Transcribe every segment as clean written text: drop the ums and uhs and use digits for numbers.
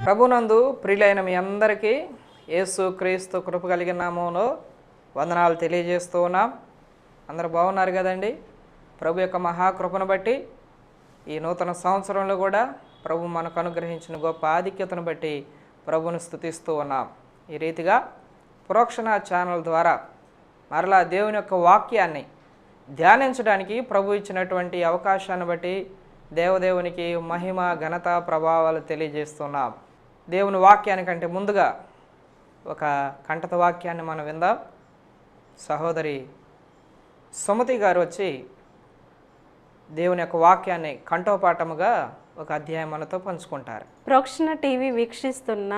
ప్రభునందు ప్రియులైన మీ అందరికీ యేసు క్రీస్తు కృప కలిగిన నామంలో వందనాలు తెలియజేస్తూ ఉన్నాం. అందరూ బాగున్నారు కదండి. ప్రభు యొక్క మహాకృపను బట్టి ఈ నూతన సంవత్సరంలో కూడా ప్రభు మనకు అనుగ్రహించిన గొప్ప ఆధిక్యతను బట్టి ప్రభును స్తుతిస్తూ ఉన్నాం. ఈ రీతిగా ప్రోక్షణ ఛానల్ ద్వారా మరలా దేవుని యొక్క వాక్యాన్ని ధ్యానించడానికి ప్రభు ఇచ్చినటువంటి అవకాశాన్ని బట్టి దేవదేవునికి మహిమ ఘనత ప్రభావాలు తెలియజేస్తున్నాం. దేవుని వాక్యానికంటే ముందుగా ఒక కంఠత వాక్యాన్ని మనం విందాం. సహోదరి సుమతి గారు వచ్చి దేవుని యొక్క వాక్యాన్ని కంఠోపాఠముగా ఒక అధ్యాయం మనతో పంచుకుంటారు. ప్రోక్షణ టీవీ వీక్షిస్తున్న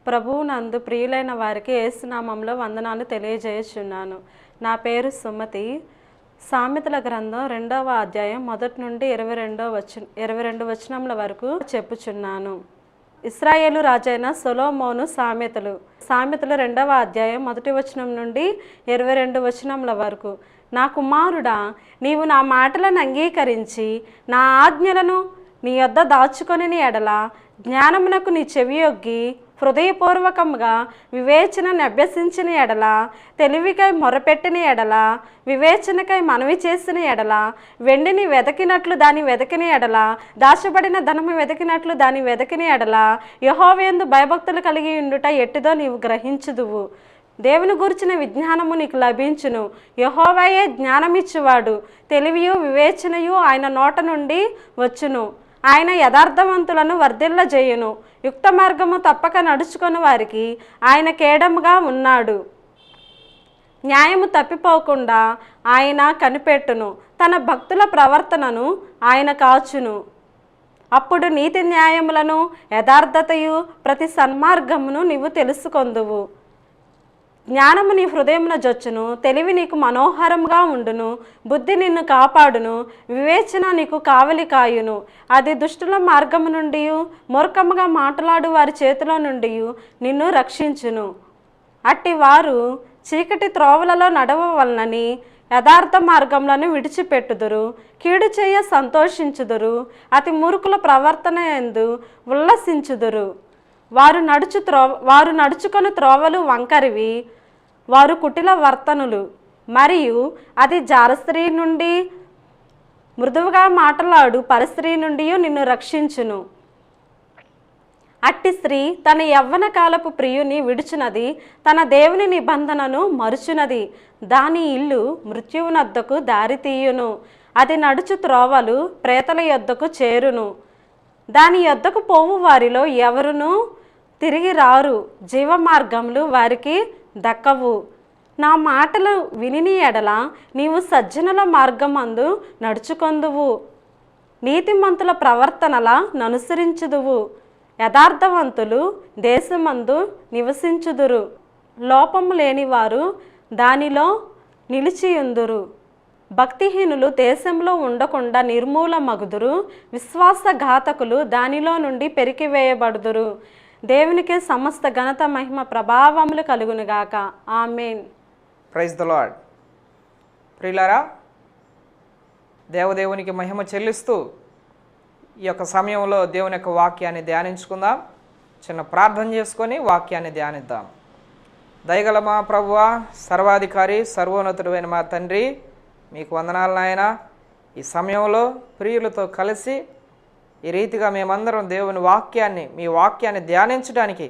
ప్రభువునందు ప్రియులైన వారికి యేసునామంలో వందనాలు తెలియజేస్తున్నాను. నా పేరు సుమతి. సామెతల గ్రంథం 2వ అధ్యాయం 1 నుండి 22 వచనముల వరకు చెప్పుచున్నాను. ఇశ్రాయేలు రాజైన సొలొమోను సామెతలు 2వ అధ్యాయం 1 వచనం నుండి 22 వచనముల వరకు. నా కుమారుడా, నీవు నా మాటలను అంగీకరించి నా ఆజ్ఞలను నీ యొద్ద దాచుకొని ఎడల, జ్ఞానమునకు నీ చెవియొగ్గి హృదయపూర్వకంగా వివేచనను అభ్యసించిన ఎడల, తెలివికై మొరపెట్టిన ఎడల, వివేచనకై మనవి చేసిన ఎడల, వెండిని వెతికినట్లు దాన్ని వెతికిన ఎడల, దాచబడిన ధనము వెతికినట్లు దాన్ని వెతికిన ఎడల, యెహోవాయందు భయభక్తులు కలిగి ఉండుట ఎట్టిదో నీవు గ్రహించుదువు. దేవుని గురించిన విజ్ఞానము నీకు లభించును. యెహోవాయే జ్ఞానమిచ్చువాడు, తెలివియు వివేచనయు ఆయన నోట నుండి వచ్చును. ఆయన యథార్థవంతులను వర్ధిల్లజేయును. యుక్త మార్గము తప్పక నడుచుకొని వారికి ఆయన కేడముగా ఉన్నాడు. న్యాయము తప్పిపోకుండా ఆయన కనిపెట్టును. తన భక్తుల ప్రవర్తనను ఆయన కాచును. అప్పుడు నీతి న్యాయములను యథార్థతయు ప్రతి సన్మార్గమును నీవు తెలుసుకొందువు. జ్ఞానము నీ హృదయమున జొచ్చును, తెలివి నీకు మనోహరంగా ఉండును, బుద్ధి నిన్ను కాపాడును, వివేచన నీకు కావలి కాయును. అది దుష్టుల మార్గము నుండి, మూర్ఖముగా మాట్లాడు వారి చేతిలో నుండి నిన్ను రక్షించును. అట్టి వారు చీకటి త్రోవలలో నడవవలనని యథార్థ మార్గములను విడిచిపెట్టుదురు. కీడు చేయ సంతోషించుదురు, అతి మూర్ఖుల ప్రవర్తన యందు ఉల్లసించుదురు. వారు నడుచుకొని త్రోవలు వంకరివి, వారు కుటిల వర్తనులు. మరియు అది జారస్త్రీ నుండి, మృదువుగా మాట్లాడు పరస్త్రీ నుండి నిన్ను రక్షించును. అట్టి స్త్రీ తన యవ్వన కాలపు ప్రియుని విడుచునది, తన దేవుని నిబంధనను మరుచునది. దాని ఇల్లు మృత్యువునద్దకు దారితీయును, అది నడుచు త్రోవలు ప్రేతల యొద్దకు చేరును. దాని యొద్దకు పోవు వారిలో ఎవరునూ తిరిగి రారు, జీవమార్గములు వారికి దక్కవు. నా మాటలు విని ఎడల నీవు సజ్జనుల మార్గమందు నడుచుకొందువు, నీతిమంతుల ప్రవర్తనల ననుసరించుదువు. యథార్థవంతులు దేశమందు నివసించుదురు, లోపము లేనివారు దానిలో నిలిచియుందురు. భక్తిహీనులు దేశంలో ఉండకుండా నిర్మూలమగుదురు, విశ్వాసఘాతకులు దానిలో నుండి పెరికివేయబడుదురు. దేవునికి సమస్త ఘనత మహిమ ప్రభావములు కలుగునుగాక. ఆమేన్. Praise the lord. ప్రియులారా, దేవదేవునికి మహిమ చెల్లిస్తూ ఈ యొక్క సమయంలో దేవుని యొక్క వాక్యాన్ని ధ్యానించుకుందాం. చిన్న ప్రార్థన చేసుకొని వాక్యాన్ని ధ్యానిద్దాం. దయగల మా ప్రభువా, సర్వాధికారి సర్వోన్నతుడైన మా తండ్రి, మీకు వందనాలు నాయన. ఈ సమయంలో ప్రియులతో కలిసి ఈ రీతిగా మేమందరం దేవుని వాక్యాన్ని, మీ వాక్యాన్ని ధ్యానించడానికి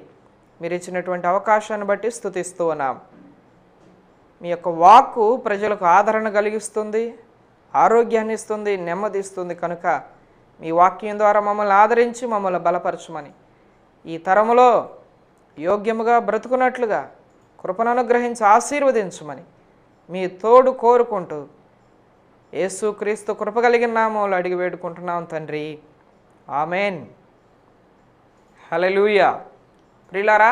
మీరు ఇచ్చినటువంటి అవకాశాన్ని బట్టి స్తుతిస్తూ ఉన్నాం. మీ యొక్క వాక్కు ప్రజలకు ఆదరణ కలిగిస్తుంది, ఆరోగ్యాన్ని ఇస్తుంది, నెమ్మదిస్తుంది. కనుక మీ వాక్యం ద్వారా మమ్మల్ని ఆదరించి మమ్మల్ని బలపరచమని, ఈ తరములో యోగ్యముగా బ్రతుకున్నట్లుగా కృపను అనుగ్రహించి ఆశీర్వదించమని మీ తోడు కోరుకుంటూ యేసుక్రీస్తు కృప కలిగిన నామములో అడిగి వేడుకుంటున్నాం తండ్రి. ఆమెన్. హల్లెలూయా. ప్రియులారా,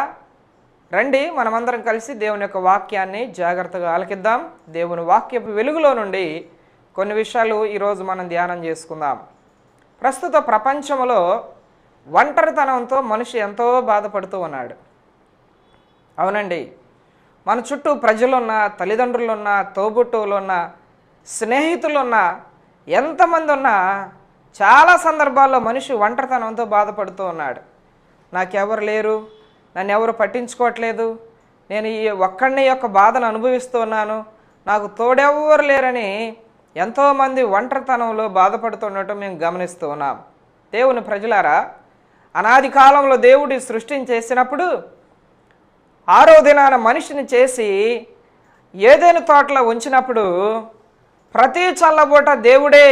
రండి మనమందరం కలిసి దేవుని యొక్క వాక్యాన్ని జాగ్రత్తగా ఆలకిద్దాం. దేవుని వాక్యపు వెలుగులో నుండి కొన్ని విషయాలు ఈరోజు మనం ధ్యానం చేసుకుందాం. ప్రస్తుత ప్రపంచంలో ఒంటరితనంతో మనిషి ఎంతో బాధపడుతూ ఉన్నాడు. అవునండి, మన చుట్టూ ప్రజలున్నా, తల్లిదండ్రులున్నా, తోబుట్టువులున్నా, స్నేహితులున్నా, ఎంతమంది ఉన్నా చాలా సందర్భాల్లో మనిషి ఒంటరితనంతో బాధపడుతూ ఉన్నాడు. నాకెవరు లేరు, నన్ను ఎవరు పట్టించుకోవట్లేదు, నేను ఈ ఒక్కడిని యొక్క బాధను అనుభవిస్తున్నాను, నాకు తోడెవ్వరు లేరని ఎంతోమంది ఒంటరితనంలో బాధపడుతుండటం మేము గమనిస్తూ ఉన్నాం. దేవుని ప్రజలారా, అనాది కాలంలో దేవుడి సృష్టిని చేసినప్పుడు 6వ దినాన మనిషిని చేసి ఏదైనా తోటలో ఉంచినప్పుడు ప్రతి చల్లబూట దేవుడే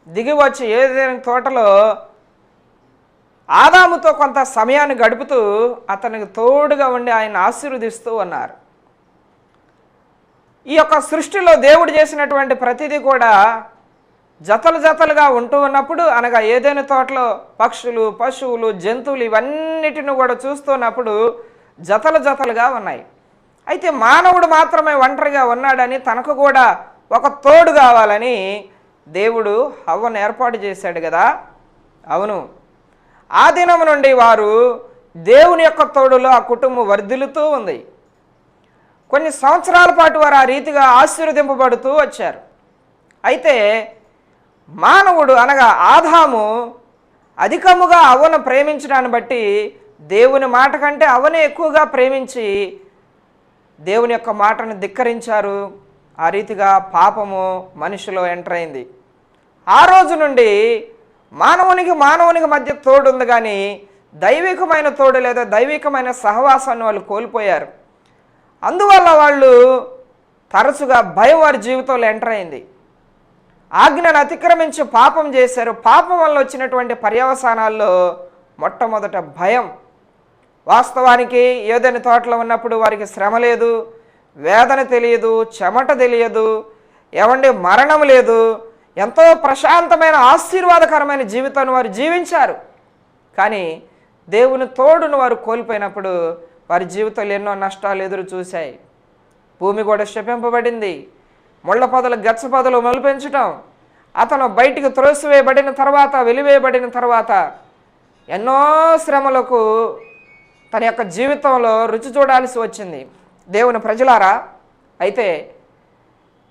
దిగి వచ్చి ఏదైనా తోటలో ఆదాముతో కొంత సమయాన్ని గడుపుతూ అతనికి తోడుగా ఉండి ఆయన ఆశీర్వదిస్తూ ఉన్నారు. ఈ యొక్క సృష్టిలో దేవుడు చేసినటువంటి ప్రతిదీ కూడా జతలు జతలుగా ఉంటూ ఉన్నప్పుడు, అనగా ఏదైనా తోటలో పక్షులు, పశువులు, జంతువులు ఇవన్నిటిని కూడా చూస్తున్నప్పుడు జతలు జతలుగా ఉన్నాయి. అయితే మానవుడు మాత్రమే ఒంటరిగా ఉన్నాడని, తనకు కూడా ఒక తోడు కావాలని దేవుడు హవ్వను ఏర్పాటు చేశాడు కదా. అవును, ఆ దినం నుండి వారు దేవుని యొక్క తోడులో ఆ కుటుంబం వర్ధిల్లుతూ ఉంది. కొన్ని సంవత్సరాల పాటు వారు ఆ రీతిగా ఆశీర్వదింపబడుతూ వచ్చారు. అయితే మానవుడు అనగా ఆదాము అధికముగా అవ్వను ప్రేమించడాన్ని బట్టి దేవుని మాట కంటే అవ్వనే ఎక్కువగా ప్రేమించి దేవుని యొక్క మాటను ధిక్కరించారు. ఆ రీతిగా పాపము మనిషిలో ఎంటర్ అయింది. ఆ రోజు నుండి మానవునికి మధ్య తోడు ఉంది, కానీ దైవికమైన తోడు లేదా దైవికమైన సహవాసాన్ని వాళ్ళు కోల్పోయారు. అందువల్ల వాళ్ళు తరచుగా భయం వారి జీవితంలో ఎంటర్ అయింది. ఆజ్ఞను అతిక్రమించి పాపం చేశారు. పాపం వల్ల వచ్చినటువంటి పర్యవసానాల్లో మొట్టమొదట భయం. వాస్తవానికి ఏదైనా తోటలో ఉన్నప్పుడు వారికి శ్రమ లేదు, వేదన తెలియదు, చెమట తెలియదు, మరణం లేదు. ఎంతో ప్రశాంతమైన ఆశీర్వాదకరమైన జీవితాన్ని వారు జీవించారు. కానీ దేవుని తోడును వారు కోల్పోయినప్పుడు వారి జీవితంలో ఎన్నో నష్టాలు ఎదురు చూశాయి. భూమి కూడా శపింపబడింది. ముళ్ళ పొదలు, గచ్చ పొదలు మొలిపెంచటం, అతను బయటికి త్రోసివేయబడిన తర్వాత, వెలివేయబడిన తర్వాత ఎన్నో శ్రమలకు తన యొక్క జీవితంలో రుచి చూడాల్సి వచ్చింది. దేవుని ప్రజలారా, అయితే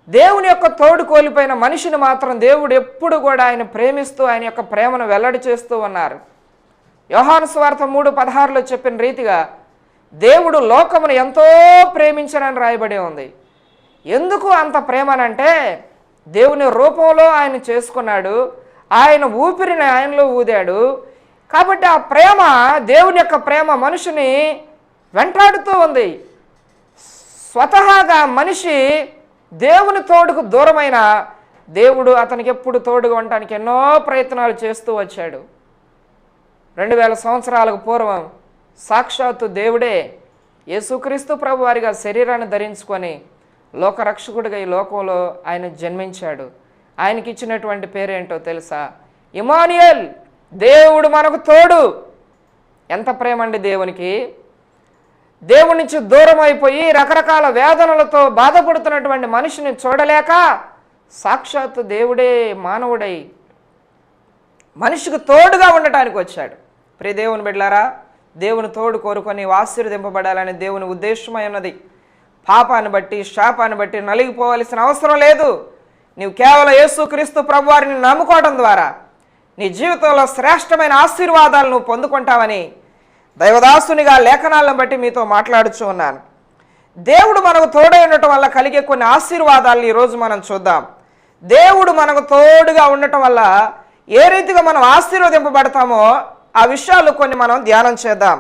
దేవుని యొక్క తోడు కోల్పోయిన మనిషిని మాత్రం దేవుడు ఎప్పుడు కూడా ఆయన ప్రేమిస్తూ ఆయన యొక్క ప్రేమను వెల్లడి చేస్తూ ఉన్నారు. యోహాను సువార్త 3:16లో చెప్పిన రీతిగా దేవుడు లోకమును ఎంతో ప్రేమించనని రాయబడి ఉంది. ఎందుకు అంత ప్రేమనంటే, దేవుని రూపంలో ఆయన చేసుకున్నాడు, ఆయన ఊపిరిని ఆయనలో ఊదాడు. కాబట్టి ఆ ప్రేమ, దేవుని యొక్క ప్రేమ మనిషిని వెంటాడుతూ ఉంది. స్వతహాగా మనిషి దేవుని తోడుకు దూరమైన దేవుడు అతనికి ఎప్పుడు తోడుగా ఉండటానికి ఎన్నో ప్రయత్నాలు చేస్తూ వచ్చాడు. 2000 సంవత్సరాలకు పూర్వం సాక్షాత్తు దేవుడే యేసుక్రీస్తు ప్రభు వారిగా శరీరాన్ని ధరించుకొని లోకరక్షకుడిగా ఈ లోకంలో ఆయన జన్మించాడు. ఆయనకి ఇచ్చినటువంటి పేరేంటో తెలుసా? ఇమానుయేల్, దేవుడు మనకు తోడు. ఎంత ప్రేమ అండి దేవునికి! దేవుడి నుంచి దూరం అయిపోయి రకరకాల వేదనలతో బాధపడుతున్నటువంటి మనిషిని చూడలేక సాక్షాత్తు దేవుడే మానవుడై మనిషికి తోడుగా ఉండటానికి వచ్చాడు. ప్రియ దేవుని బిడ్డలారా, దేవుని తోడు కోరుకొని ఆశీర్వదింపబడాలని దేవుని ఉద్దేశమై ఉన్నది. పాపాన్ని బట్టి, శాపాన్ని బట్టి నలిగిపోవలసిన అవసరం లేదు. నీవు కేవలం యేసుక్రీస్తు ప్రభువారిని నమ్ముకోవడం ద్వారా నీ జీవితంలో శ్రేష్టమైన ఆశీర్వాదాలు నువ్వు పొందుకుంటావని దైవదాసునిగా లేఖనాలను బట్టి మీతో మాట్లాడుచూ ఉన్నాను. దేవుడు మనకు తోడై ఉండటం వల్ల కలిగే కొన్ని ఆశీర్వాదాలను ఈరోజు మనం చూద్దాం. దేవుడు మనకు తోడుగా ఉండటం వల్ల ఏ రీతిగా మనం ఆశీర్వదింపబడతామో ఆ విషయాలు కొన్ని మనం ధ్యానం చేద్దాం.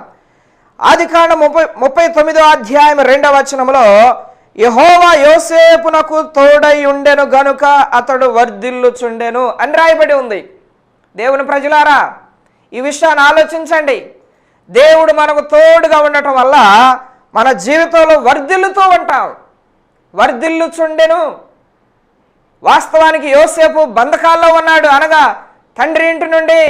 ఆదికాండం 39వ అధ్యాయం 2వ వచనంలో, యెహోవా యోసేపునకు తోడై ఉండెను గనుక అతడు వర్ధిల్లుచుండెను అని రాయబడి ఉంది. దేవుని ప్రజలారా, ఈ విషయాన్ని ఆలోచించండి. దేవుడు మనకు తోడుగా ఉండటం వల్ల మన జీవితంలో వర్ధిల్లుతూ ఉంటాం. వర్ధిల్లుచుండెను. వాస్తవానికి యోసేపు బంధకాల్లో ఉన్నాడు. అనగా తండ్రి ఇంటి నుండి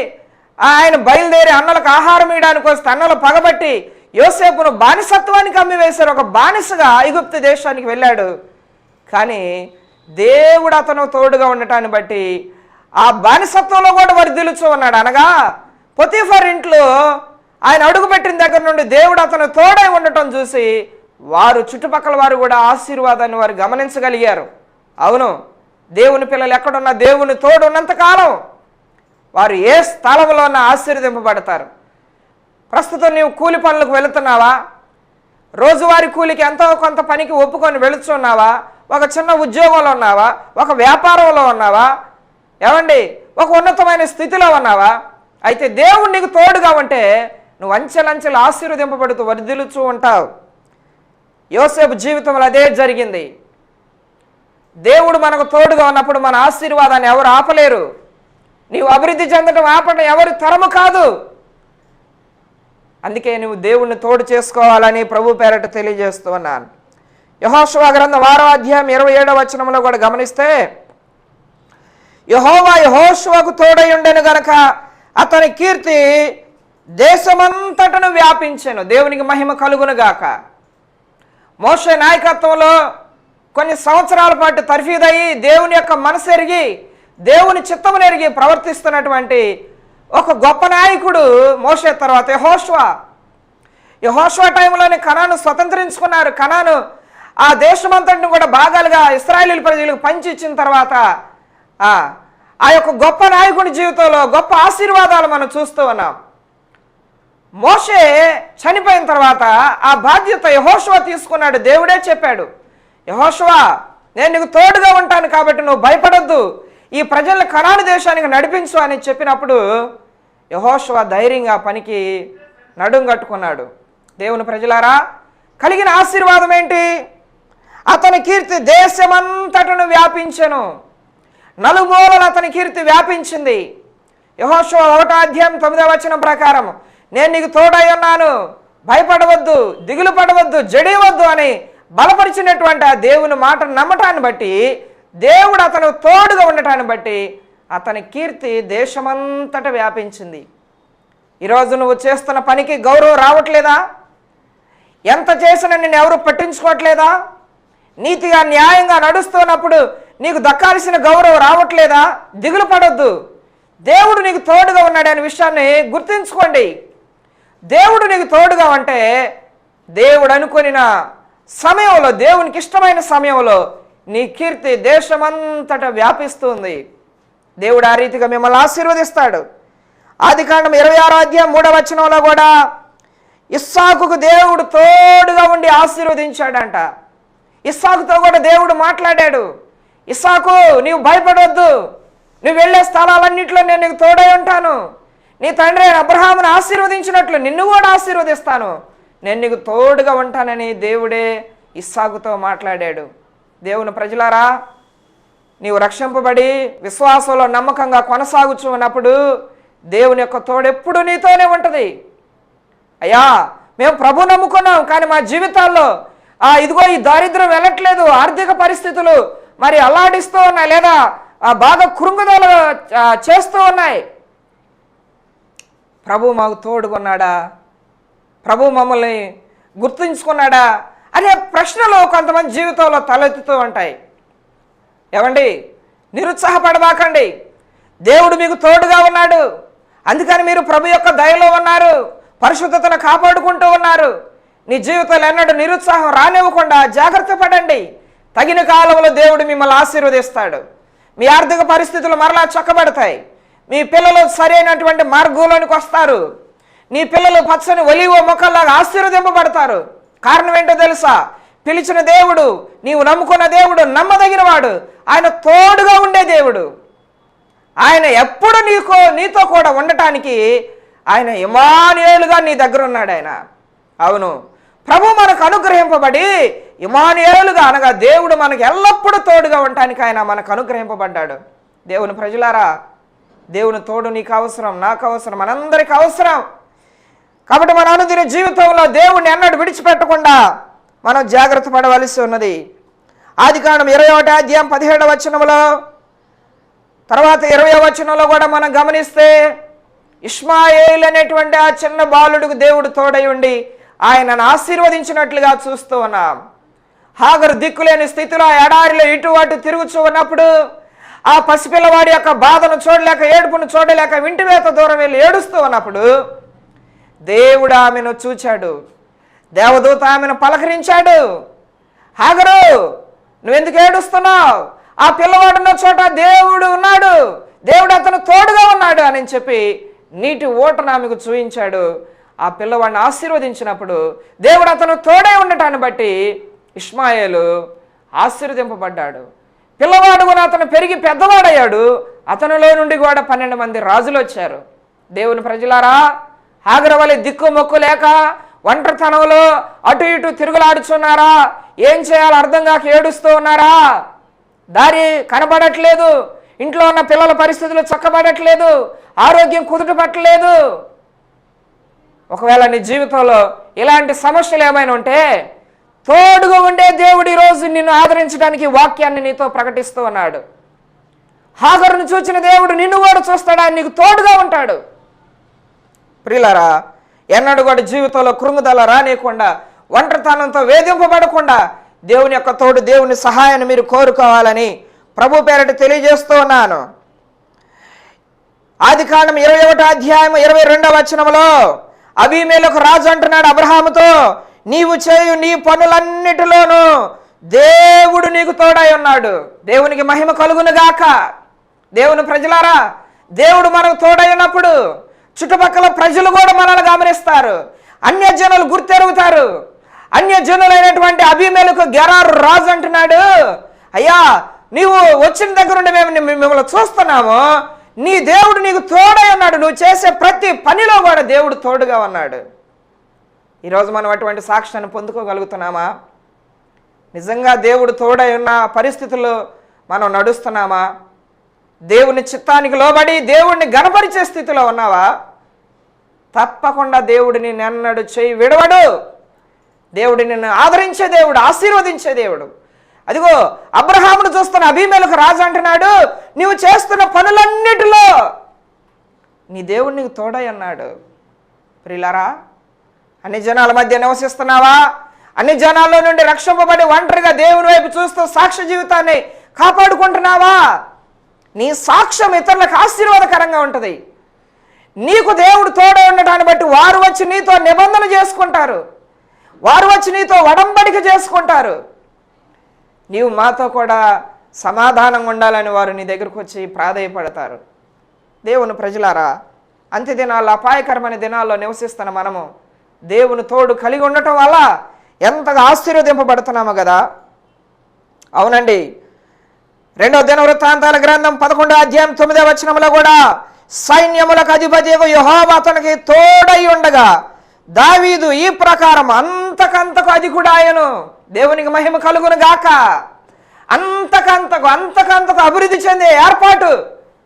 ఆయన బయలుదేరి అన్నలకు ఆహారం ఇవ్వడానికి వస్తే అన్నలు పగబట్టి యోసేపును బానిసత్వానికి అమ్మివేశారు. ఒక బానిసగా ఐగుప్తు దేశానికి వెళ్ళాడు. కానీ దేవుడు అతను తోడుగా ఉండటాన్ని బట్టి ఆ బానిసత్వంలో కూడా వర్ధిల్లుచూ ఉన్నాడు. అనగా పొతీఫర్ ఇంట్లో ఆయన అడుగుపెట్టిన దగ్గర నుండి దేవుడు అతను తోడై ఉండటం చూసి వారు, చుట్టుపక్కల వారు కూడా ఆశీర్వాదాన్ని వారు గమనించగలిగారు. అవును, దేవుని పిల్లలు ఎక్కడున్నా దేవుని తోడు ఉన్నంతకాలం వారు ఏ స్థలంలో ఆశీర్వదింపబడతారు. ప్రస్తుతం నీవు కూలి పనులకు వెళుతున్నావా? రోజువారీ కూలికి ఎంతో కొంత పనికి ఒప్పుకొని వెళుతున్నావా? ఒక చిన్న ఉద్యోగంలో ఉన్నావా? ఒక వ్యాపారంలో ఉన్నావా? ఏమండి, ఒక ఉన్నతమైన స్థితిలో ఉన్నావా? అయితే దేవుడు నీకు తోడుగా ఉంటే నువ్వు అంచెలంచెలు ఆశీర్వదింపబడుతూ వర్ధిల్లుతూ ఉంటావు. యోసేపు జీవితంలో అదే జరిగింది. దేవుడు మనకు తోడుగా ఉన్నప్పుడు మన ఆశీర్వాదాన్ని ఎవరు ఆపలేరు. నీవు అభివృద్ధి చెందడం ఆపడం ఎవరి తరము కాదు. అందుకే నువ్వు దేవుణ్ణి తోడు చేసుకోవాలని ప్రభు పేరట తెలియజేస్తూ ఉన్నాను. యెహోషువ గ్రంథం 6వ అధ్యాయం 27వ వచనంలో కూడా గమనిస్తే, యెహోవా యెహోషువకు తోడై ఉండెను గనక అతని కీర్తి దేశమంతటను వ్యాపించెను. దేవునికి మహిమ కలుగును గాక. మోషే నాయకత్వంలో కొన్ని సంవత్సరాల పాటు తర్ఫీదయ్యి దేవుని యొక్క మనసు ఎరిగి దేవుని చిత్తమును ఎరిగి ప్రవర్తిస్తున్నటువంటి ఒక గొప్ప నాయకుడు మోషే తర్వాత యెహోషువ. యెహోషువ టైంలోనే కనాను స్వతంత్రించుకున్నారు. కనాను ఆ దేశమంతటిని కూడా భాగాలుగా ఇశ్రాయేలు ప్రజలకు పంచి ఇచ్చిన తర్వాత ఆ యొక్క గొప్ప నాయకుడి జీవితంలో గొప్ప ఆశీర్వాదాలు మనం చూస్తూ ఉన్నాం. మోషే చనిపోయిన తర్వాత ఆ బాధ్యత యెహోషువ తీసుకున్నాడు. దేవుడే చెప్పాడు, యెహోషువ నేను నీకు తోడుగా ఉంటాను కాబట్టి నువ్వు భయపడొద్దు, ఈ ప్రజల్ని కనాను దేశానికి నడిపించు అని చెప్పినప్పుడు యెహోషువ ధైర్యంగా పనికి నడుం కట్టుకున్నాడు. దేవుని ప్రజలారా, కలిగిన ఆశీర్వాదం ఏంటి? అతని కీర్తి దేశమంతటను వ్యాపించెను. నలుమూలలు అతని కీర్తి వ్యాపించింది. యెహోషువ 1వ అధ్యాయం 9వ వచనం ప్రకారం, నేను నీకు తోడై ఉన్నాను, భయపడవద్దు, దిగులు పడవద్దు, జడివద్దు అని బలపరిచినటువంటి ఆ దేవుని మాటను నమ్మటాన్ని బట్టి, దేవుడు అతను తోడుగా ఉండటాన్ని బట్టి అతని కీర్తి దేశమంతట వ్యాపించింది. ఈరోజు నువ్వు చేస్తున్న పనికి గౌరవం రావట్లేదా? ఎంత చేసినా నిన్ను ఎవరు పట్టించుకోవట్లేదా? నీతిగా న్యాయంగా నడుస్తున్నప్పుడు నీకు దక్కాల్సిన గౌరవం రావట్లేదా? దిగులు పడొద్దు. దేవుడు నీకు తోడుగా ఉన్నాడనే విషయాన్ని గుర్తుంచుకోండి. దేవుడు నీకు తోడుగా ఉంటే దేవుడు అనుకున్న సమయంలో, దేవునికి ఇష్టమైన సమయంలో నీ కీర్తి దేశమంతటా వ్యాపిస్తుంది. దేవుడు ఆ రీతిగా మిమ్మల్ని ఆశీర్వదిస్తాడు. ఆదికాండం 26వ అధ్యాయం 3వ వచనంలో కూడా ఇస్సాకుకు దేవుడు తోడుగా ఉండి ఆశీర్వదించాడంట. ఇస్సాకుతో కూడా దేవుడు మాట్లాడాడు, ఇస్సాకు నీవు భయపడవద్దు, నువ్వు వెళ్ళే స్థలాలన్నింటిలో నేను నీకు తోడై ఉంటాను, నీ తండ్రి అయిన అబ్రహామును ఆశీర్వదించినట్లు నిన్ను కూడా ఆశీర్వదిస్తాను, నేను నీకు తోడుగా ఉంటానని దేవుడే ఇస్సాకుతో మాట్లాడాడు. దేవుని ప్రజలారా, నీవు రక్షింపబడి విశ్వాసంలో నమ్మకంగా కొనసాగుచు ఉన్నప్పుడు దేవుని యొక్క తోడు ఎప్పుడు నీతోనే ఉంటుంది. అయ్యా మేము ప్రభు నమ్ముకున్నాం, కానీ మా జీవితాల్లో ఇదిగో ఈ దారిద్ర్యం వెళ్ళట్లేదు, ఆర్థిక పరిస్థితులు మరి అల్లాడిస్తూ ఉన్నాయి, లేదా బాగా కృంగుదల చేస్తూ ఉన్నాయి. ప్రభు మాకు తోడుకున్నాడా? ప్రభు మమ్మల్ని గుర్తుంచుకున్నాడా అనే ప్రశ్నలు కొంతమంది జీవితంలో తలెత్తుతూ ఉంటాయి. ఏమండి, నిరుత్సాహపడబాకండి. దేవుడు మీకు తోడుగా ఉన్నాడు, అందుకని మీరు ప్రభు యొక్క దయలో ఉన్నారు, పరిశుద్ధతను కాపాడుకుంటూ ఉన్నారు. నీ జీవితంలో ఎన్నడూ నిరుత్సాహం రానివ్వకుండా జాగ్రత్త పడండి. తగిన కాలంలో దేవుడు మిమ్మల్ని ఆశీర్వదిస్తాడు. మీ ఆర్థిక పరిస్థితులు మరలా చక్కబడతాయి. మీ పిల్లలు సరైనటువంటి మార్గంలోనికి వస్తారు. నీ పిల్లలు పచ్చని ఒలీవ మొక్కల్లాగా ఆశీర్వదింపబడతారు. కారణం ఏంటో తెలుసా? పిలిచిన దేవుడు, నీవు నమ్ముకున్న దేవుడు నమ్మదగిన వాడు, ఆయన తోడుగా ఉండే దేవుడు. ఆయన ఎప్పుడు నీతో కూడా ఉండటానికి ఆయన ఇమ్మానుయేలుగా నీ దగ్గర ఉన్నాడు. ఆయన అవును, ప్రభు మనకు అనుగ్రహింపబడి ఇమ్మానుయేలుగా అనగా దేవుడు మనకు ఎల్లప్పుడూ తోడుగా ఉండటానికి ఆయన మనకు అనుగ్రహింపబడ్డాడు. దేవుని ప్రజలారా, దేవుని తోడు నీకు అవసరం, నాకు అవసరం, మనందరికీ అవసరం. కాబట్టి మన అనుదిన జీవితంలో దేవుణ్ణి ఎన్నడూ విడిచిపెట్టకుండా మనం జాగ్రత్త పడవలసి ఉన్నది. ఆదికాండం 21వ అధ్యాయం 17వ వచనంలో తర్వాత 20వ వచనంలో కూడా మనం గమనిస్తే ఇష్మాయేలు అనేటువంటి ఆ చిన్న బాలుడికి దేవుడు తోడై ఉండి ఆయనను ఆశీర్వదించినట్లుగా చూస్తూ ఉన్నాం. హాగరు దిక్కులేని స్థితిలో ఎడారిలో ఇటు అటు తిరుగుతూ ఉన్నప్పుడు ఆ పసిపిల్లవాడి యొక్క బాధను చూడలేక, ఏడుపును చూడలేక ఇంటివేత దూరం వెళ్ళి ఏడుస్తూ ఉన్నప్పుడు దేవుడు ఆమెను చూచాడు. దేవదూత ఆమెను పలకరించాడు. హాగరు, నువ్వెందుకు ఏడుస్తున్నావు? ఆ పిల్లవాడున్న చోట దేవుడు ఉన్నాడు, దేవుడు అతను తోడుగా ఉన్నాడు అని చెప్పి నీటి ఓటను ఆమెకు చూయించాడు. ఆ పిల్లవాడిని ఆశీర్వదించినప్పుడు దేవుడు అతను తోడే ఉండటాన్ని బట్టి ఇష్మాయేలు ఆశీర్వదింపబడ్డాడు. పిల్లవాడు కూడా అతను పెరిగి పెద్దవాడయ్యాడు. అతనిలో నుండి కూడా 12 మంది రాజులు వచ్చారు. దేవుని ప్రజలారా, హాగరు వలె దిక్కు మొక్కు లేక ఒంటరితనంలో అటు ఇటు తిరుగులాడుచున్నారా? ఏం చేయాలో అర్థం కాక ఏడుస్తూ ఉన్నారా? దారి కనబడట్లేదు, ఇంట్లో ఉన్న పిల్లల పరిస్థితులు చక్కబడట్లేదు, ఆరోగ్యం కుదుట పట్టలేదు. ఒకవేళ నీ జీవితంలో ఇలాంటి సమస్యలు ఏమైనా ఉంటే తోడుగా ఉండే దేవుడు ఈరోజు నిన్ను ఆదరించడానికి వాక్యాన్ని నీతో ప్రకటిస్తూ ఉన్నాడు. హాగరును చూచిన దేవుడు నిన్ను కూడా చూస్తాడా? నీకు తోడుగా ఉంటాడు. ప్రియులారా, ఎన్నడూ కూడా జీవితంలో కృంగుదల రానియకుండా, ఒంటరితనంతో వేధింపబడకుండా దేవుని యొక్క తోడు, దేవుని సహాయాన్ని మీరు కోరుకోవాలని ప్రభు పేరట తెలియజేస్తూ ఉన్నాను. ఆదికాండం 21వ అధ్యాయం 22వ వచనంలో అబీమెలెకు రాజు అంటున్నాడు అబ్రహాముతో, నీవు చేయు నీ పనులన్నిటిలోనూ దేవుడు నీకు తోడై ఉన్నాడు. దేవునికి మహిమ కలుగును గాక. దేవుని ప్రజలారా, దేవుడు మనకు తోడై ఉన్నప్పుడు చుట్టుపక్కల ప్రజలు కూడా మనల్ని గమనిస్తారు, అన్యజనులు గుర్తెరుగుతారు. అన్యజనులైనటువంటి అబీమెలెకు గెరారు రాజు అంటున్నాడు, అయ్యా నీవు వచ్చిన దగ్గర నుండి మేము మిమ్మల్ని చూస్తున్నాము, నీ దేవుడు నీకు తోడై ఉన్నాడు, నువ్వు చేసే ప్రతి పనిలో కూడా దేవుడు తోడుగా ఉన్నాడు. ఈరోజు మనం అటువంటి సాక్ష్యాన్ని పొందుకోగలుగుతున్నామా? నిజంగా దేవుడు తోడై ఉన్న పరిస్థితుల్లో మనం నడుస్తున్నామా? దేవుని చిత్తానికి లోబడి దేవుడిని గణపరిచే స్థితిలో ఉన్నావా? తప్పకుండా దేవుడు నిన్ను ఎన్నడూ చేయి విడవడు. దేవుడు నిన్ను ఆదరించే దేవుడు, ఆశీర్వదించే దేవుడు. అదిగో అబ్రహామును చూస్తున్న అబీమెలెకు రాజు అంటున్నాడు, నీవు చేస్తున్న పనులన్నిటిలో నీ దేవుడు నీకు తోడై అన్నాడు. ప్రియులారా, అన్ని జనాల మధ్య నివసిస్తున్నావా? అన్ని జనాల్లో నుండి రక్షింపబడి ఒంటరిగా దేవుని వైపు చూస్తూ సాక్ష్య జీవితాన్ని కాపాడుకుంటున్నావా? నీ సాక్ష్యం ఇతరులకు ఆశీర్వాదకరంగా ఉంటుంది. నీకు దేవుడు తోడై ఉండటాన్ని బట్టి వారు వచ్చి నీతో నిబంధన చేసుకుంటారు, వారు వచ్చి నీతో ఒడంబడిక చేసుకుంటారు. నీవు మాతో కూడా సమాధానంగా ఉండాలని వారు నీ దగ్గరకు వచ్చి ప్రాధేయపడతారు. దేవుని ప్రజలారా, అంత్య దినాల్లో, అపాయకరమైన దినాల్లో నివసిస్తున్న మనము దేవుని తోడు కలిగి ఉండటం వల్ల ఎంతగా ఆశీర్వదింపబడుతున్నాము కదా. అవునండి, 2వ దినవృత్తాంతాల గ్రంథం 11వ అధ్యాయం 9వ వచనంలో కూడా సైన్యములకు అధిపతియగు యెహోవా అతనికి తోడై ఉండగా దావీదు ఈ ప్రకారం అంతకంతకు అధికుడాయను. దేవునికి మహిమ కలుగును గాక. అంతకంతకు అభివృద్ధి చెందే ఏర్పాటు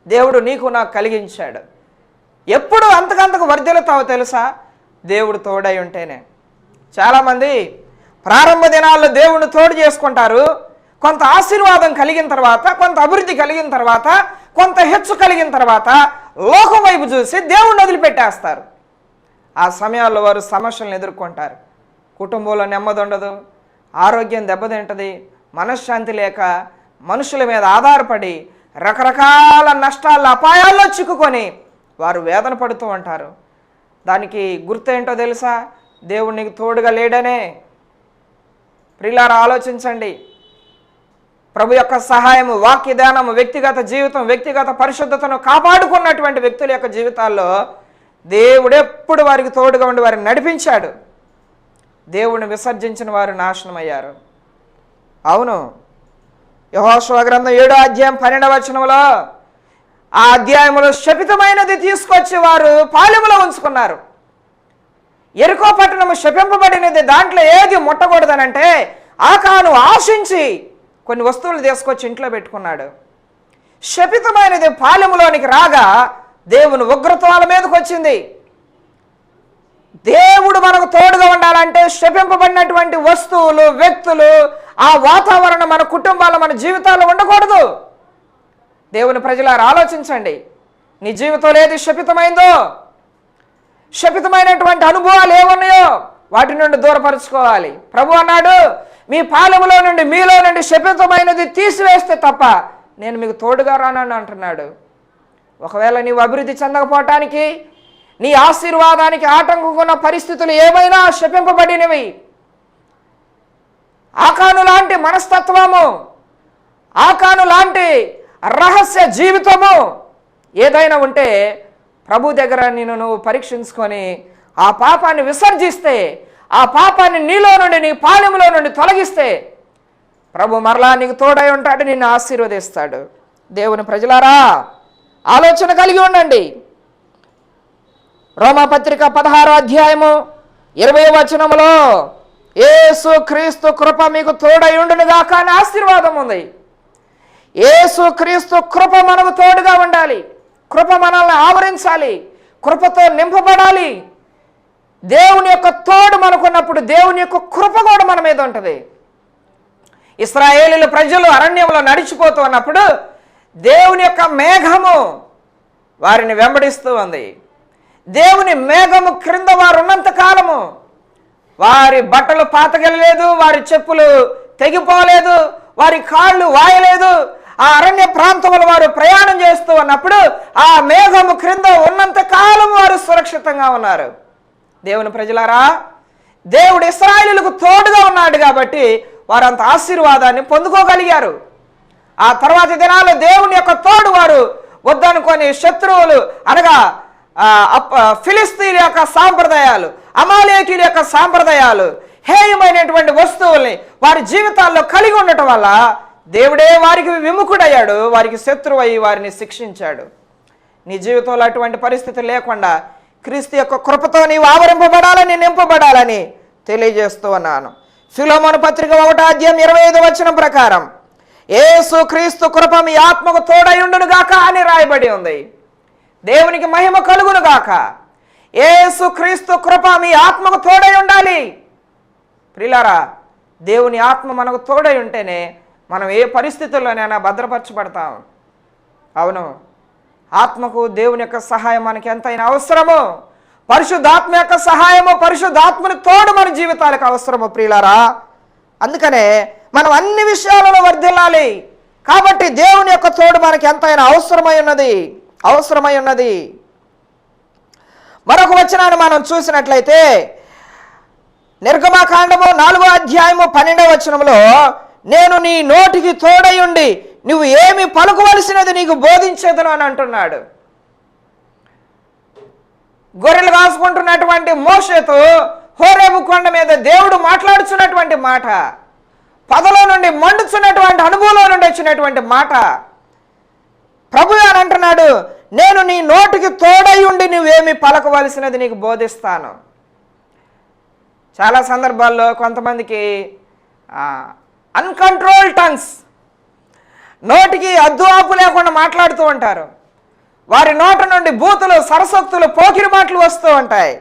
దేవుడు నీకు నాకు కలిగించాడు. ఎప్పుడు అంతకంతకు వర్ధిల్లుతావో తెలుసా? దేవుడు తోడై ఉంటేనే. చాలామంది ప్రారంభ దినాల్లో దేవుడిని తోడు చేసుకుంటారు, కొంత ఆశీర్వాదం కలిగిన తర్వాత, కొంత అభివృద్ధి కలిగిన తర్వాత, కొంత హెచ్చు కలిగిన తర్వాత లోకం వైపు చూసి దేవుడిని వదిలిపెట్టేస్తారు. ఆ సమయాల్లో వారు సమస్యలను ఎదుర్కొంటారు. కుటుంబంలో నెమ్మది ఉండదు, ఆరోగ్యం దెబ్బతింటది, మనశ్శాంతి లేక మనుషుల మీద ఆధారపడి రకరకాల నష్టాల అపాయాల్లో చిక్కుకొని వారు వేదన పడుతూ ఉంటారు. దానికి గుర్తేంటో తెలుసా? దేవుడు నీకు తోడుగా లేడనే. ప్రియులారా, ఆలోచించండి. ప్రభు యొక్క సహాయము, వాక్య ధ్యానము, వ్యక్తిగత జీవితం, వ్యక్తిగత పరిశుద్ధతను కాపాడుకున్నటువంటి వ్యక్తుల యొక్క జీవితాల్లో దేవుడు ఎప్పుడు వారికి తోడుగా ఉండి వారిని నడిపించాడు. దేవుడిని విసర్జించిన వారు నాశనం అయ్యారు. అవును, యెహోషువ గ్రంథం 7వ అధ్యాయం 12వ వచనంలో ఆ అధ్యాయంలో శపితమైనది తీసుకొచ్చి వారు పాలెములో ఉంచుకున్నారు. యెరికో పట్టణము శపింపబడినది, దాంట్లో ఏది ముట్టకూడదనంటే ఆకాను ఆశించి కొన్ని వస్తువులు తీసుకొచ్చి ఇంట్లో పెట్టుకున్నాడు. శపితమైనది పాలెములోనికి రాగా దేవుని ఉగ్రత వాళ్ళ మీదకి వచ్చింది. దేవుడు మనకు తోడుగా ఉండాలంటే శపింపబడినటువంటి వస్తువులు, వ్యక్తులు, ఆ వాతావరణం మన కుటుంబాలు, మన జీవితాల్లో ఉండకూడదు. దేవుని ప్రజలారా, ఆలోచించండి. నీ జీవితంలో ఏది శపితమైందో, శపితమైనటువంటి అనుభవాలు ఏమున్నాయో వాటి నుండి దూరపరుచుకోవాలి. ప్రభు అన్నాడు, మీ పాలెములో నుండి, మీలో నుండి శపితమైనది తీసివేస్తే తప్ప నేను మీకు తోడుగా రానని అంటున్నాడు. ఒకవేళ నీవు అభివృద్ధి చెందకపోవటానికి, నీ ఆశీర్వాదానికి ఆటంకంగా ఉన్న పరిస్థితులు ఏమైనా శపింపబడినవి, ఆకాను లాంటి మనస్తత్వము, ఆకాను లాంటి రహస్య జీవితము ఏదైనా ఉంటే ప్రభు దగ్గర నిన్ను నువ్వు పరీక్షించుకొని ఆ పాపాన్ని విసర్జిస్తే, ఆ పాపాన్ని నీలో నుండి, నీ పాలెంలో నుండి తొలగిస్తే ప్రభు మరలా నీకు తోడై ఉంటాడు, నిన్ను ఆశీర్వదిస్తాడు. దేవుని ప్రజలారా, ఆలోచన కలిగి ఉండండి. రోమాపత్రిక 16వ అధ్యాయము 20వ వచనములో యేసు క్రీస్తు కృప మీకు తోడై ఉండును గాక అని ఆశీర్వాదం ఉంది. యేసు క్రీస్తు కృప మనకు తోడుగా ఉండాలి. కృప మనల్ని ఆవరించాలి, కృపతో నింపబడాలి. దేవుని యొక్క తోడు మనకున్నప్పుడు దేవుని యొక్క కృప కూడా మన మీద ఉంటుంది. ఇశ్రాయేలీయుల ప్రజలు అరణ్యంలో నడిచిపోతూ ఉన్నప్పుడు దేవుని యొక్క మేఘము వారిని వెంబడిస్తూ ఉంది. దేవుని మేఘము క్రింద వారు ఉన్నంత కాలము వారి బట్టలు పాతగలేదు, వారి చెప్పులు తెగిపోలేదు, వారి కాళ్ళు వాయలేదు. ఆ అరణ్య ప్రాంతంలో వారు ప్రయాణం చేస్తూ ఉన్నప్పుడు ఆ మేఘము క్రింద ఉన్నంత కాలం వారు సురక్షితంగా ఉన్నారు. దేవుని ప్రజలారా, దేవుడు ఇశ్రాయేలులకు తోడుగా ఉన్నాడు కాబట్టి వారంత ఆశీర్వాదాన్ని పొందుకోగలిగారు. ఆ తర్వాతి దినాల్లో దేవుని యొక్క తోడు వారు వద్దనుకొని శత్రువులు అనగా ఫిలిస్తీన్ల యొక్క సాంప్రదాయాలు, అమాలేకీల యొక్క సాంప్రదాయాలు, హేయమైనటువంటి వస్తువుల్ని వారి జీవితాల్లో కలిగి ఉండటం వల్ల దేవుడే వారికి విముఖుడయ్యాడు, వారికి శత్రువై వారిని శిక్షించాడు. నీ జీవితంలో అటువంటి పరిస్థితి లేకుండా క్రీస్తు యొక్క కృపతో నీవు ఆవరింపబడాలని, నింపబడాలని తెలియజేస్తూ ఉన్నాను. ఫిలోమోను పత్రిక 1వ అధ్యాయం 25వ వచనం ప్రకారం యేసు క్రీస్తు కృప మీ ఆత్మకు తోడై ఉండును గాక అని రాయబడి ఉంది. దేవునికి మహిమ కలుగును గాక. యేసు క్రీస్తు కృప మీ ఆత్మకు తోడై ఉండాలి. ప్రియులారా, దేవుని ఆత్మ మనకు తోడై ఉంటేనే మనం ఏ పరిస్థితుల్లోనైనా భద్రపరచబడతాం. అవును, ఆత్మకు దేవుని యొక్క సహాయం మనకి ఎంతైనా అవసరమో, పరిశుద్ధాత్మ యొక్క సహాయము, పరిశుద్ధాత్మని తోడు మన జీవితాలకు అవసరము. ప్రియులారా, అందుకనే మనం అన్ని విషయాలలో వర్ధిల్లాలి. కాబట్టి దేవుని యొక్క తోడు మనకి ఎంతైనా అవసరమై ఉన్నది. మరొక వచనాన్ని మనం చూసినట్లయితే నిర్గమకాండము 4వ అధ్యాయము 12వ వచనంలో నేను నీ నోటికి తోడై ఉండి నువ్వు ఏమి పలుకవలసినది నీకు బోధించేదను అని అంటున్నాడు. గొర్రెలు కాసుకుంటున్నటువంటి మోషేతో హోరేబు కొండ మీద దేవుడు మాట్లాడుచున్నటువంటి మాట, పదలో నుండి మండుచున్నటువంటి అనుభవంలో నుండి వచ్చినటువంటి మాట. ప్రభు అని అంటున్నాడు, నేను నీ నోటికి తోడై ఉండి నువ్వేమి పలకవలసినది నీకు బోధిస్తాను. చాలా సందర్భాల్లో కొంతమందికి అన్కంట్రోల్ టంగ్స్, నోటికి అద్దు ఆపు లేకుండా మాట్లాడుతూ ఉంటారు. వారి నోట నుండి బూతులు, సరసక్తులు, పోకిరి మాటలు వస్తూ ఉంటాయి.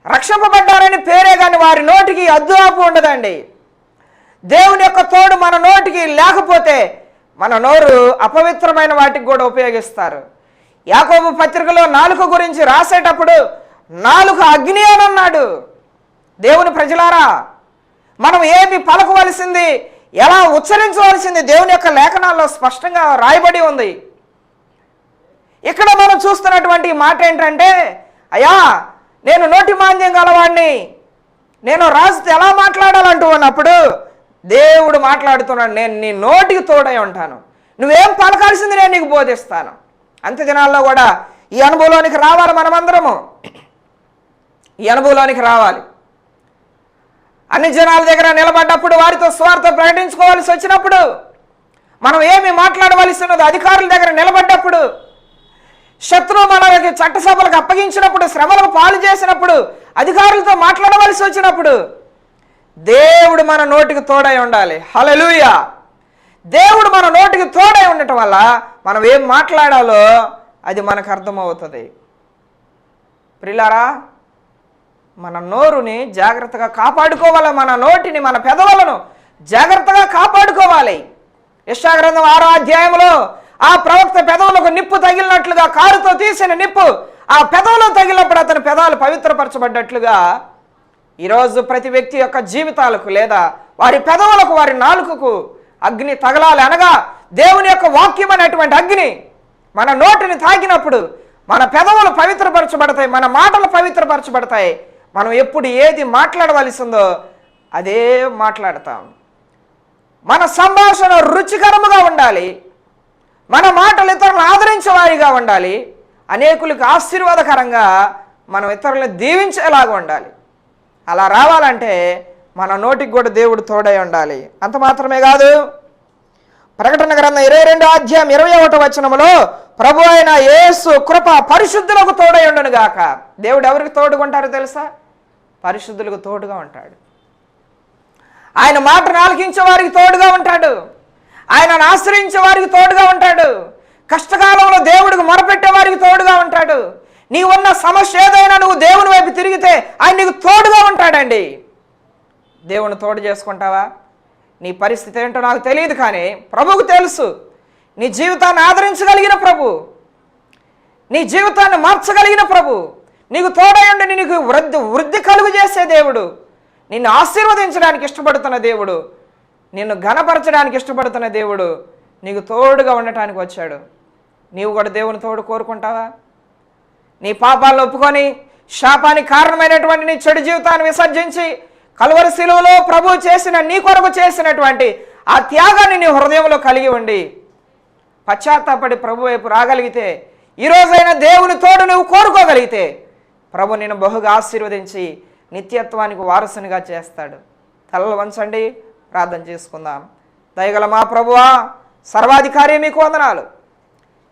రక్షింపబడ్డారని పేరే కానీ వారి నోటికి అద్దు ఆపు ఉండదండి. దేవుని యొక్క తోడు మన నోటికి లేకపోతే మన నోరు అపవిత్రమైన వాటికి కూడా ఉపయోగిస్తారు. యాకోబు పత్రికలో నాలుక గురించి రాసేటప్పుడు నాలుక అగ్ని అని అన్నాడు. దేవుని ప్రజలారా, మనం ఏమి పలకవలసింది, ఎలా ఉచ్చరించవలసింది దేవుని యొక్క లేఖనాల్లో స్పష్టంగా రాయబడి ఉంది. ఇక్కడ మనం చూస్తున్నటువంటి మాట ఏంటంటే, అయ్యా నేను నోటి మాంద్యం గలవాడిని, నేను రాజుతో ఎలా మాట్లాడాలంటూ ఉన్నప్పుడు దేవుడు మాట్లాడుతున్నాడు, నేను నీ నోటికి తోడై ఉంటాను, నువ్వేం పలకాల్సింది నేను నీకు బోధిస్తాను. అంత్య దినాల్లో కూడా ఈ అనుభవంలోనికి రావాలి. మనమందరము ఈ అనుభవంలోనికి రావాలి. అన్ని జనాల దగ్గర నిలబడ్డప్పుడు, వారితో స్వార్థ ప్రకటించుకోవాల్సి వచ్చినప్పుడు, మనం ఏమి మాట్లాడవలసి ఉన్నది అధికారుల దగ్గర నిలబడ్డప్పుడు, శత్రువు మనకి చట్టసభలకు అప్పగించినప్పుడు, శ్రమలకు పాలు చేసినప్పుడు, అధికారులతో మాట్లాడవలసి వచ్చినప్పుడు దేవుడు మన నోటికి తోడై ఉండాలి. హల్లెలూయా. దేవుడు మన నోటికి తోడై ఉండటం వల్ల మనం ఏం మాట్లాడాలో అది మనకు అర్థమవుతుంది. ప్రియులారా, మన నోరుని జాగ్రత్తగా కాపాడుకోవాలి. మన నోటిని, మన పెదవులను జాగ్రత్తగా కాపాడుకోవాలి. యెషయా గ్రంథం 6వ అధ్యాయంలో ఆ ప్రవక్త పెదవులకు నిప్పు తగిలినట్లుగా, కారుతో తీసిన నిప్పు ఆ పెదవులకు తగిలినప్పుడు అతని పెదాలు పవిత్రపరచబడ్డట్లుగా ఈరోజు ప్రతి వ్యక్తి యొక్క జీవితాలకు లేదా వారి పెదవులకు, వారి నాలుకకు అగ్ని తగలాలి. అనగా దేవుని యొక్క వాక్యం అనేటువంటి అగ్ని మన నోటిని తాకినప్పుడు మన పెదవులు పవిత్రపరచబడతాయి, మన మాటలు పవిత్రపరచబడతాయి. మనం ఎప్పుడు ఏది మాట్లాడవలసిందో అదే మాట్లాడతాం. మన సంభాషణ రుచికరముగా ఉండాలి. మన మాటలు ఇతరులను ఆదరించేవారిగా ఉండాలి. అనేకులకు ఆశీర్వాదకరంగా మనం ఇతరులను దీవించేలాగా ఉండాలి. అలా రావాలంటే మన నోటికి కూడా దేవుడు తోడై ఉండాలి. అంత మాత్రమే కాదు, ప్రకటన గ్రంథం 22వ అధ్యాయం 21వ వచనములో ప్రభు అయిన యేసు కృప పరిశుద్ధులకు తోడై ఉండును గాక. దేవుడు ఎవరికి తోడుగా ఉంటారో తెలుసా? పరిశుద్ధులకు తోడుగా ఉంటాడు. ఆయన మాటను ఆలకించే వారికి తోడుగా ఉంటాడు. ఆయనను ఆశ్రయించే వారికి తోడుగా ఉంటాడు. కష్టకాలంలో దేవుడికి మొరపెట్టే వారికి తోడుగా ఉంటాడు. నీవున్న సమస్య ఏదైనా నువ్వు దేవుని వైపు తిరిగితే ఆయన నీకు తోడుగా ఉంటాడండి. దేవుని తోడు చేసుకుంటావా? నీ పరిస్థితి ఏంటో నాకు తెలియదు, కానీ ప్రభువుకు తెలుసు. నీ జీవితాన్ని ఆదరించగలిగిన ప్రభు, నీ జీవితాన్ని మార్చగలిగిన ప్రభు, నీకు తోడయుండి నీకు వృద్ధి కలుగు చేసే దేవుడు, నిన్ను ఆశీర్వదించడానికి ఇష్టపడుతున్న దేవుడు, నిన్ను ఘనపరచడానికి ఇష్టపడుతున్న దేవుడు నీకు తోడుగా ఉండటానికి వచ్చాడు. నీవు కూడా దేవుని తోడు కోరుకుంటావా? నీ పాపాలను ఒప్పుకొని శాపానికి కారణమైనటువంటి నీ చెడు జీవితాన్ని విసర్జించి కల్వరి శిలువలో ప్రభు చేసిన నీ కొరకు చేసినటువంటి ఆ త్యాగాన్ని నీ హృదయంలో కలిగి ఉండి పశ్చాత్తాపడి ప్రభు వైపు రాగలిగితే, ఈరోజైనా దేవుని తోడు నువ్వు కోరుకోగలిగితే ప్రభు నిన్ను బహుగా ఆశీర్వదించి నిత్యత్వానికి వారసునిగా చేస్తాడు. తలలు వంచండి, ప్రార్థన చేసుకుందాం. దయగల మా ప్రభువా, సర్వాధికారి మీకు వందనాలు.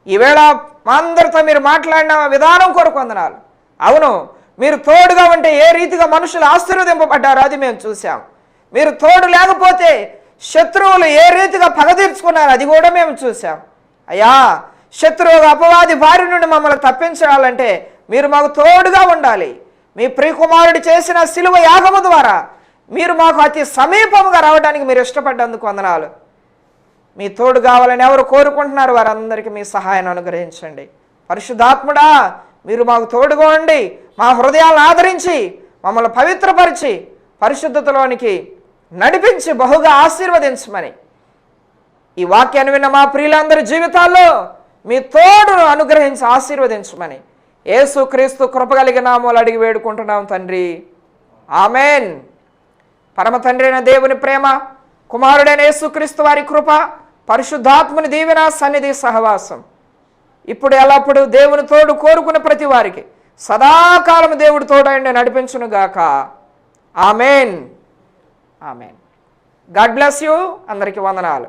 ఈవేళ మా అందరితో మీరు మాట్లాడిన విధానం కొరకు వందనాలు. అవును, మీరు తోడుగా ఉంటే ఏ రీతిగా మనుషులు ఆశీర్వదింపబడ్డారో అది మేము చూసాం. మీరు తోడు లేకపోతే శత్రువులు ఏ రీతిగా పగ తీర్చుకున్నారు అది కూడా మేము చూసాం. అయ్యా, శత్రువు అపవాది బారి నుండి మమ్మల్ని తప్పించాలంటే మీరు మాకు తోడుగా ఉండాలి. మీ ప్రియకుమారుడు చేసిన శిలువ యాగము ద్వారా మీరు మాకు అతి సమీపముగా రావడానికి మీరు ఇష్టపడ్డందుకు వందనాలు. మీ తోడు కావాలని ఎవరు కోరుకుంటున్నారు వారందరికీ మీ సహాయాన్ని అనుగ్రహించండి. పరిశుద్ధాత్ముడా, మీరు మాకు తోడుగా ఉండి మా హృదయాలను ఆదరించి మమ్మల్ని పవిత్రపరిచి పరిశుద్ధతలోనికి నడిపించి బహుగా ఆశీర్వదించమని, ఈ వాక్యాన్ని విన్న మా ప్రియులందరి జీవితాల్లో మీ తోడును అనుగ్రహించి ఆశీర్వదించమని యేసుక్రీస్తు కృపగలిగిన నామములో అడిగి వేడుకుంటున్నాం తండ్రి, ఆమెన్. పరమ తండ్రి అయిన దేవుని ప్రేమ, కుమారుడైన యేసుక్రీస్తు వారి కృప, పరిశుద్ధాత్మని దీవెన సన్నిధి సహవాసం ఇప్పుడు ఎల్లప్పుడూ దేవుని తోడు కోరుకున్న ప్రతి వారికి సదాకాలం దేవుడు తోడైండి నడిపించును గాక. Amen. Amen. God bless you. అందరికీ వందనాలు.